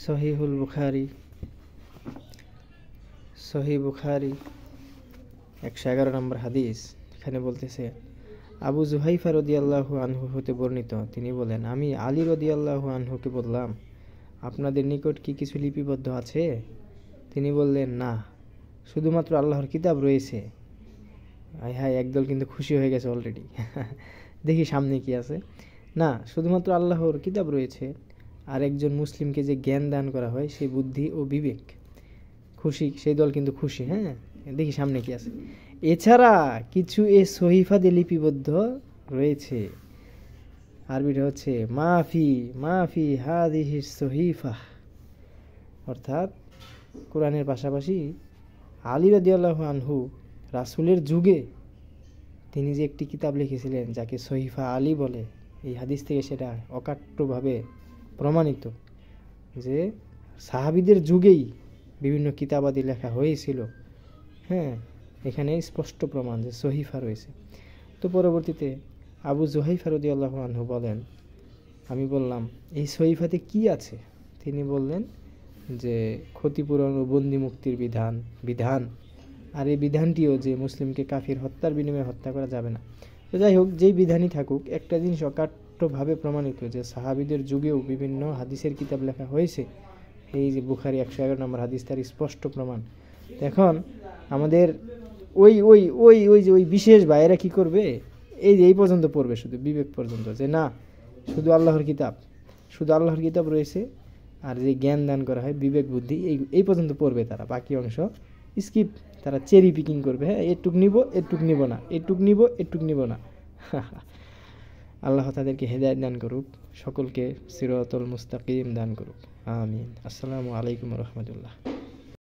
সহিহুল বুখারী, সহিহ বুখারী 111 নম্বর হাদিস। এখানে বলতেছে, আবু জুহাইফা রাদিয়াল্লাহু আনহু হতে বর্ণিত, তিনি বলেন, আমি আলী রাদিয়াল্লাহু আনহুকে বললাম, আপনাদের নিকট কি কিছু লিপিবদ্ধ আছে? তিনি বললেন, না, শুধুমাত্র আল্লাহর কিতাব রয়েছে। হায় হায়, একদল কিন্তু খুশি হয়ে গেছে অলরেডি। দেখি সামনে কি আছে। না, শুধুমাত্র আল্লাহর কিতাব রয়েছে, আর একজন মুসলিমকে যে জ্ঞান দান করা হয় সেই বুদ্ধি ও বিবেক। খুশি, সেই দল কিন্তু খুশি। হ্যাঁ, দেখি সামনে কি আছে। এছাড়া কিছু এ সহিফাতে লিপিবদ্ধ রয়েছে। আরবিটা হচ্ছে মাফি মাফি হাদিহি সহিফা, অর্থাৎ কোরআনের পাশাপাশি আলী রাদিয়াল্লাহু আনহু রাসূলের যুগে তিনি যে একটি কিতাব লিখেছিলেন যাকে সহিফা আলী বলে, এই হাদিস থেকে সেটা অকাট্যভাবে প্রমাণিত যে সাহাবীদের যুগেই বিভিন্ন কিতাবাদি লেখা হয়েছিল। হ্যাঁ, এখানে স্পষ্ট প্রমাণ যে সহিফা রয়েছে। তো পরবর্তীতে আবু জুহাইফা রাদিয়াল্লাহু আনহু বলেন, আমি বললাম, এই সহিফাতে কি আছে? তিনি বললেন যে ক্ষতিপূরণ ও বন্দি মুক্তির বিধান, আর এই বিধানটিও যে মুসলিমকে কাফির হত্যার বিনিময়ে হত্যা করা যাবে না। তো যাই হোক, যেই বিধানই থাকুক, একটা জিনিস অকাট্যভাবে প্রমাণিত যে সাহাবীদের যুগেও বিভিন্ন হাদিসের কিতাব লেখা হয়েছে। এই যে বুখারী 111 নম্বর হাদিস তার স্পষ্ট প্রমাণ। এখন আমাদের ওই ওই ওই ওই যে ওই বিশেষ ভাইয়েরা কি করবে, এই পর্যন্ত পড়বে, শুধু বিবেক পর্যন্ত, যে না, শুধু আল্লাহর কিতাব রয়েছে, আর যে জ্ঞান দান করা হয় বিবেক বুদ্ধি, এই পর্যন্ত পড়বে তারা। বাকি অংশ স্কিপ, তারা চেরি পিকিং করবে। হ্যাঁ, এটুক নিব, এটুক নিব না, এটুক নিব, এটুক নিব না। আল্লাহ তাদেরকে হেদায়েত দান করুক, সকলকে সিরাতুল মুস্তাকিম দান করুক। আমিন। আসসালামু আলাইকুম ওয়া রাহমাতুল্লাহ।